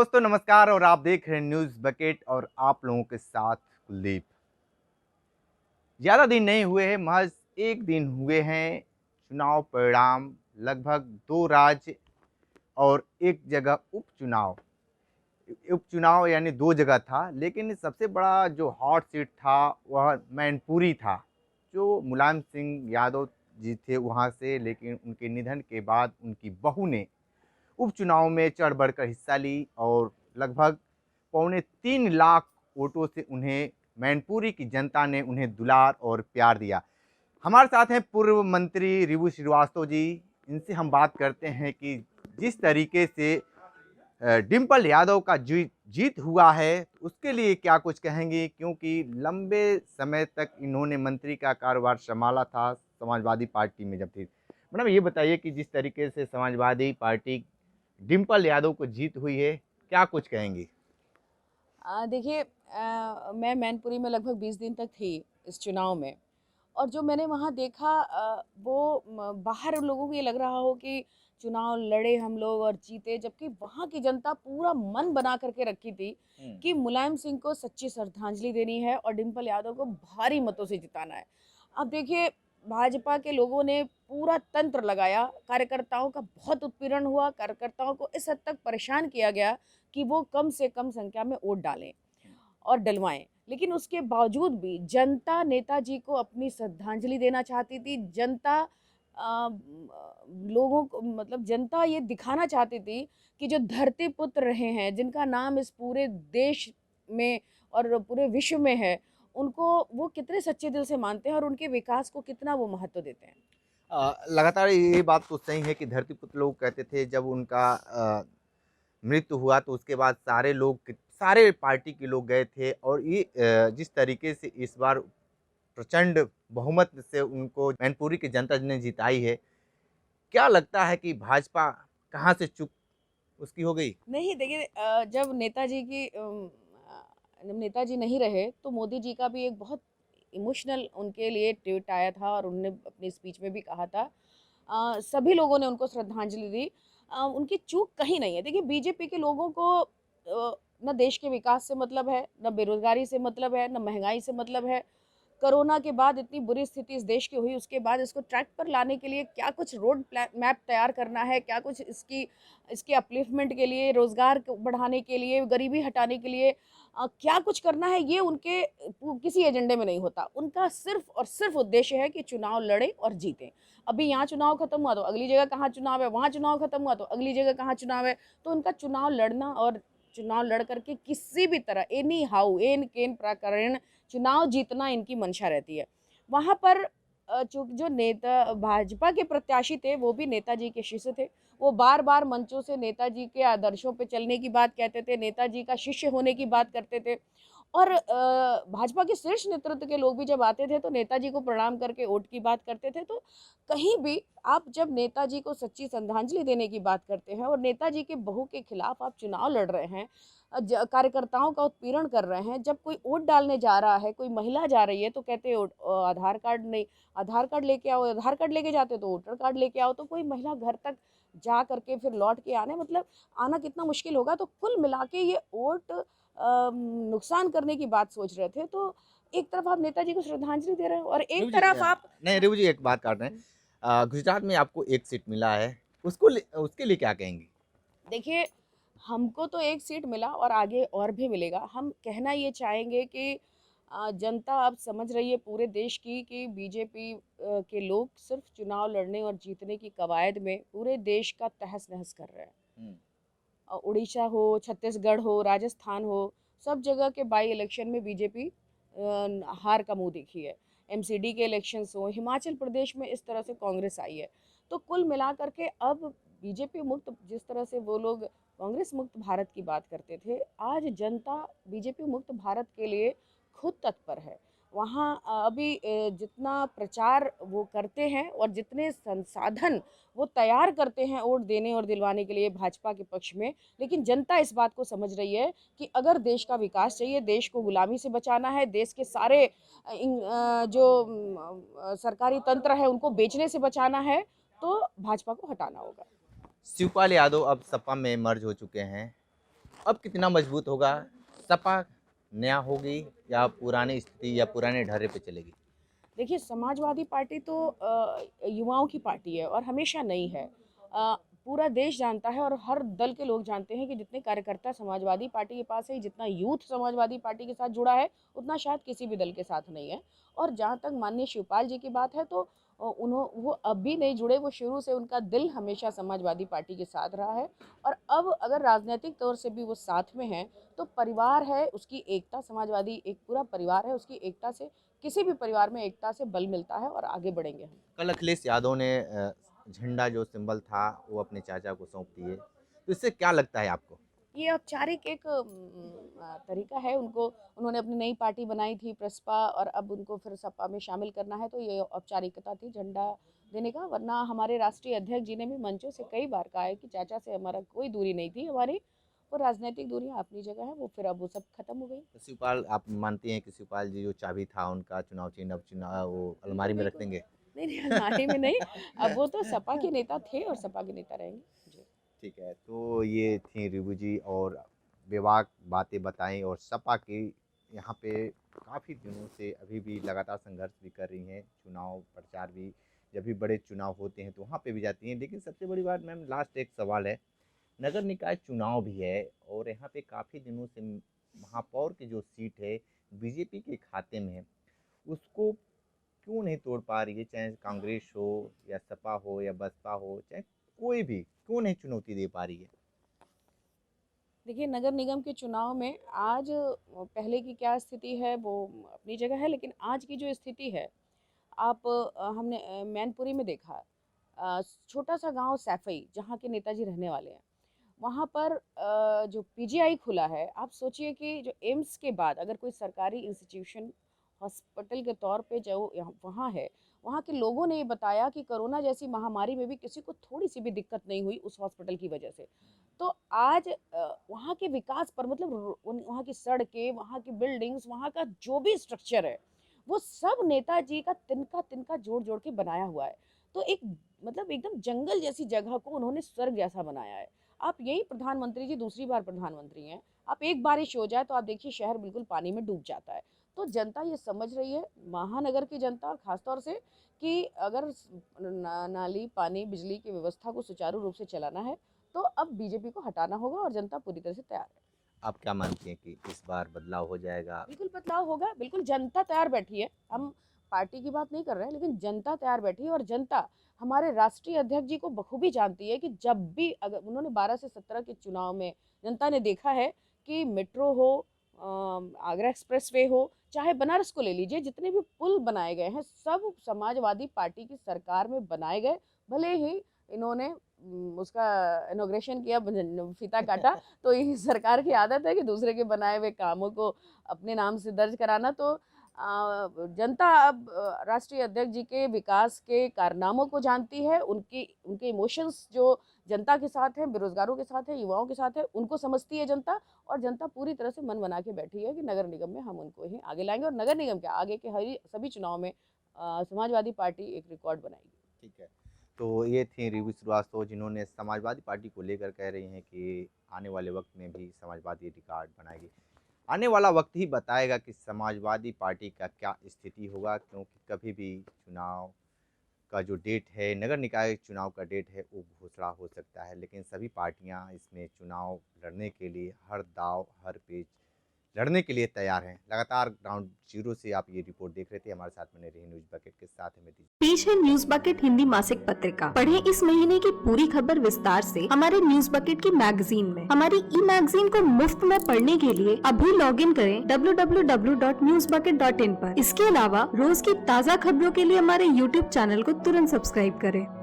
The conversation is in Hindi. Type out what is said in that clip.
दोस्तों नमस्कार और आप देख रहे हैं न्यूज़ बकेट और आप लोगों के साथ कुलदीप। ज़्यादा दिन नहीं हुए हैं, महज एक दिन हुए हैं चुनाव परिणाम लगभग 2 राज्य और एक जगह उपचुनाव। उपचुनाव यानी 2 जगह था, लेकिन सबसे बड़ा जो हॉट सीट था वह मैनपुरी था, जो मुलायम सिंह यादव जी थे वहाँ से, लेकिन उनके निधन के बाद उनकी बहू ने उपचुनाव में चढ़ बढ़कर हिस्सा ली और लगभग पौने 3 लाख वोटों से उन्हें मैनपुरी की जनता ने उन्हें दुलार और प्यार दिया। हमारे साथ हैं पूर्व मंत्री रिबू श्रीवास्तव जी। इनसे हम बात करते हैं कि जिस तरीके से डिम्पल यादव का जीत हुआ है उसके लिए क्या कुछ कहेंगे, क्योंकि लंबे समय तक इन्होंने मंत्री का कारोबार संभाला था समाजवादी पार्टी में जब थी। मैडम ये बताइए कि जिस तरीके से समाजवादी पार्टी डिम्पल यादव को जीत हुई है, क्या कुछ कहेंगी? देखिए, मैं मैनपुरी में लगभग 20 दिन तक थी इस चुनाव में। और जो मैंने वहाँ देखा, वो बाहर लोगों को ये लग रहा हो कि चुनाव लड़े हम लोग और जीते, जबकि वहाँ की जनता पूरा मन बना करके रखी थी कि मुलायम सिंह को सच्ची श्रद्धांजलि देनी है और डिम्पल यादव को भारी मतों से जिताना है। अब देखिए, भाजपा के लोगों ने पूरा तंत्र लगाया, कार्यकर्ताओं का बहुत उत्पीड़न हुआ, कार्यकर्ताओं को इस हद तक परेशान किया गया कि वो कम से कम संख्या में वोट डालें और डलवाएं। लेकिन उसके बावजूद भी जनता नेताजी को अपनी श्रद्धांजलि देना चाहती थी। जनता लोगों को, मतलब जनता ये दिखाना चाहती थी कि जो धरती पुत्र रहे हैं, जिनका नाम इस पूरे देश में और पूरे विश्व में है, उनको वो कितने सच्चे दिल से मानते हैं और उनके विकास को कितना वो महत्व देते हैं। लगातार ये बात तो सही है कि धरतीपुत्र लोग कहते थे जब उनका मृत्यु हुआ तो उसके बाद सारे पार्टी के लोग गए थे और ये जिस तरीके से इस बार प्रचंड बहुमत से उनको मैनपुरी की जनता ने जिताई है, क्या लगता है कि भाजपा कहाँ से चूक उसकी हो गई? नहीं, देखिए, जब नेताजी नहीं रहे तो मोदी जी का भी एक बहुत इमोशनल उनके लिए ट्वीट आया था और उन्होंने अपनी स्पीच में भी कहा था। सभी लोगों ने उनको श्रद्धांजलि दी। उनकी चूक कहीं नहीं है। देखिए, बीजेपी के लोगों को न देश के विकास से मतलब है, न बेरोजगारी से मतलब है, न महंगाई से मतलब है। कोरोना के बाद इतनी बुरी स्थिति इस देश की हुई, उसके बाद इसको ट्रैक पर लाने के लिए क्या कुछ मैप तैयार करना है, क्या कुछ इसकी अपलिफ्टमेंट के लिए, रोजगार को बढ़ाने के लिए, गरीबी हटाने के लिए क्या कुछ करना है, ये उनके किसी एजेंडे में नहीं होता। उनका सिर्फ और सिर्फ उद्देश्य है कि चुनाव लड़े और जीतें। अभी यहाँ चुनाव खत्म हुआ तो अगली जगह कहाँ चुनाव है, वहाँ चुनाव खत्म हुआ तो अगली जगह कहाँ चुनाव है। तो उनका चुनाव लड़ना और चुनाव लड़ करके किसी भी तरह, एनी हाउ, एन केन प्रकरण, चुनाव जीतना इनकी मंशा रहती है। वहाँ पर जो नेता भाजपा के प्रत्याशी थे वो भी नेताजी के शिष्य थे। वो बार-बार मंचों से नेताजी के आदर्शों पे चलने की बात कहते थे, नेताजी का शिष्य होने की बात करते थे। और भाजपा के शीर्ष नेतृत्व के लोग भी जब आते थे तो नेताजी को प्रणाम करके वोट की बात करते थे। तो कहीं भी आप जब नेताजी को सच्ची श्रद्धांजलि देने की बात करते हैं और नेताजी के बहू के खिलाफ आप चुनाव लड़ रहे हैं, कार्यकर्ताओं का उत्पीड़न कर रहे हैं, जब कोई वोट डालने जा रहा है, कोई महिला जा रही है तो कहते हैं आधार कार्ड नहीं, आधार कार्ड लेके आओ, आधार कार्ड लेके जाते तो वोटर कार्ड लेके आओ। तो कोई महिला घर तक जा करके फिर लौट के आना कितना मुश्किल होगा। तो कुल मिला के ये वोट नुकसान करने की बात सोच रहे थे। तो एक तरफ आप नेताजी को श्रद्धांजलि दे रहे हो और रिबू एक जी तरफ आप नहीं रिबू जी एक बात काट रहे हैं। गुजरात में आपको एक सीट मिला है, उसके लिए क्या कहेंगी? देखिए, हमको तो एक सीट मिला और आगे और भी मिलेगा। हम कहना ये चाहेंगे कि जनता अब समझ रही है पूरे देश की कि बीजेपी के लोग सिर्फ चुनाव लड़ने और जीतने की कवायद में पूरे देश का तहस-नहस कर रहे हैं। हुँ। उड़ीसा हो, छत्तीसगढ़ हो, राजस्थान हो, सब जगह के बाई इलेक्शन में बीजेपी हार का मुंह देखी है। एमसीडी के इलेक्शंस हो, हिमाचल प्रदेश में इस तरह से कांग्रेस आई है। तो कुल मिलाकर के अब बीजेपी मुक्त, जिस तरह से वो लोग कांग्रेस मुक्त भारत की बात करते थे, आज जनता बीजेपी मुक्त भारत के लिए खुद तत्पर है। वहाँ अभी जितना प्रचार वो करते हैं और जितने संसाधन वो तैयार करते हैं वोट देने और दिलवाने के लिए भाजपा के पक्ष में, लेकिन जनता इस बात को समझ रही है कि अगर देश का विकास चाहिए, देश को गुलामी से बचाना है, देश के सारे सरकारी तंत्र है उनको बेचने से बचाना है, तो भाजपा को हटाना होगा। शिवपाल यादव अब सपा में मर्ज हो चुके हैं। अब कितना मजबूत होगा? सपा नया होगी या पुरानी स्थिति या पुराने ढर्रे पे चलेगी? देखिए, समाजवादी पार्टी तो युवाओं की पार्टी है और हमेशा नई है। पूरा देश जानता है और हर दल के लोग जानते हैं कि जितने कार्यकर्ता समाजवादी पार्टी के पास है, जितना यूथ समाजवादी पार्टी के साथ जुड़ा है, उतना शायद किसी भी दल के साथ नहीं है। और जहाँ तक माननीय शिवपाल जी की बात है तो वो अभी नहीं जुड़े, वो शुरू से उनका दिल हमेशा समाजवादी पार्टी के साथ रहा है। और अब अगर राजनीतिक तौर से भी वो साथ में हैं, तो परिवार है, उसकी एकता, समाजवादी एक पूरा परिवार है, उसकी एकता से, किसी भी परिवार में एकता से बल मिलता है और आगे बढ़ेंगे हम। कल अखिलेश यादव ने झंडा जो सिंबल था वो अपने चाचा को सौंप दिए, तो इससे क्या लगता है आपको? ये औपचारिक एक तरीका है, उनको, उन्होंने अपनी नई पार्टी बनाई थी प्रसपा और अब उनको फिर सपा में शामिल करना है, तो ये औपचारिकता थी झंडा देने का। वरना हमारे राष्ट्रीय अध्यक्ष जी ने भी मंचों से कई बार कहा है कि चाचा से हमारा कोई दूरी नहीं थी, हमारी वो राजनीतिक दूरियां अपनी जगह है, वो फिर अब वो सब खत्म हो गई। तो शिवपाल, आप मानती हैं कि शिवपाल जी जो चाबी था उनका चुनाव चिन्ह अब चुनाव वो अलमारी बिल्कुल में रख बिल्कुल। देंगे? नहीं नहीं, अलमारी में नहीं, अब वो तो सपा के नेता थे और सपा के नेता रहेंगे जी। ठीक है, तो ये थी रिभु जी और बेबाक बातें बताई और सपा की यहाँ पे काफ़ी दिनों से अभी भी लगातार संघर्ष भी कर रही हैं, चुनाव प्रचार भी, जब भी बड़े चुनाव होते हैं तो वहाँ पे भी जाती हैं। लेकिन सबसे बड़ी बात मैम, लास्ट एक सवाल है, नगर निकाय चुनाव भी है और यहाँ पे काफ़ी दिनों से महापौर की जो सीट है बीजेपी के खाते में है, उसको क्यों नहीं तोड़ पा रही है? चाहे कांग्रेस हो या सपा हो या बसपा हो, चाहे कोई भी, क्यों नहीं चुनौती दे पा रही है? देखिए, नगर निगम के चुनाव में आज पहले की क्या स्थिति है वो अपनी जगह है, लेकिन आज की जो स्थिति है, आप हमने मैनपुरी में देखा, छोटा सा गांव सैफई जहाँ के नेताजी रहने वाले हैं, वहाँ पर जो पीजीआई खुला है, आप सोचिए कि जो एम्स के बाद अगर कोई सरकारी इंस्टीट्यूशन हॉस्पिटल के तौर पे जो यहाँ वहाँ है, वहाँ के लोगों ने ये बताया कि कोरोना जैसी महामारी में भी किसी को थोड़ी सी भी दिक्कत नहीं हुई उस हॉस्पिटल की वजह से। तो आज वहाँ के विकास पर, मतलब वहाँ की सड़कें, वहाँ की बिल्डिंग्स, वहाँ का जो भी स्ट्रक्चर है, वो सब नेताजी का तिनका तिनका जोड़ जोड़ के बनाया हुआ है। तो एक, मतलब एकदम जंगल जैसी जगह को उन्होंने स्वर्ग जैसा बनाया है। आप यही प्रधानमंत्री जी दूसरी बार प्रधानमंत्री हैं, आप एक बारिश हो जाए तो आप देखिए शहर बिल्कुल पानी में डूब जाता है। तो जनता ये समझ रही है, महानगर की जनता खासतौर से, कि अगर नाली, पानी, बिजली की व्यवस्था को सुचारू रूप से चलाना है तो अब बीजेपी को हटाना होगा और जनता पूरी तरह से तैयार है। आप क्या मानती हैं कि इस बार बदलाव हो जाएगा? बिल्कुल बदलाव होगा, बिल्कुल जनता तैयार बैठी है। हम पार्टी की बात नहीं कर रहे हैं, लेकिन जनता तैयार बैठी है और जनता हमारे राष्ट्रीय अध्यक्ष जी को बखूबी जानती है कि जब भी, अगर उन्होंने 12 से 17 के चुनाव में जनता ने देखा है कि मेट्रो हो, आगरा एक्सप्रेस वे हो, चाहे बनारस को ले लीजिए, जितने भी पुल बनाए गए हैं सब समाजवादी पार्टी की सरकार में बनाए गए। भले ही इन्होंने उसका इनॉग्रेशन किया, फीता काटा, तो ये सरकार की आदत है कि दूसरे के बनाए हुए कामों को अपने नाम से दर्ज कराना। तो जनता अब राष्ट्रीय अध्यक्ष जी के विकास के कारनामों को जानती है, उनके इमोशंस जो जनता के साथ हैं, बेरोजगारों के साथ है, युवाओं के साथ है, उनको समझती है जनता। और जनता पूरी तरह से मन बना के बैठी है कि नगर निगम में हम उनको ही आगे लाएंगे और नगर निगम के आगे के हर सभी चुनाव में समाजवादी पार्टी एक रिकॉर्ड बनाएगी। ठीक है, तो ये थी रिभु श्रीवास्तव, जिन्होंने समाजवादी पार्टी को लेकर कह रही हैं कि आने वाले वक्त में भी समाजवादी रिकॉर्ड बनाएगी। आने वाला वक्त ही बताएगा कि समाजवादी पार्टी का क्या स्थिति होगा, क्योंकि कभी भी चुनाव का जो डेट है, नगर निकाय चुनाव का डेट है, वो घोषणा हो सकता है। लेकिन सभी पार्टियां इसमें चुनाव लड़ने के लिए हर दाव हर पेच लड़ने के लिए तैयार हैं। लगातार ग्राउंड जीरो से आप ये रिपोर्ट देख रहे थे, हमारे साथ में रही न्यूज बकेट के साथ में पेश है न्यूज बकेट हिंदी मासिक पत्रिका। पढ़ें इस महीने की पूरी खबर विस्तार से हमारे न्यूज बकेट की मैगजीन में। हमारी ई मैगजीन को मुफ्त में पढ़ने के लिए अभी लॉग इन करें www.newsbucket.in पर। इसके अलावा रोज की ताज़ा खबरों के लिए हमारे YouTube चैनल को तुरंत सब्सक्राइब करें।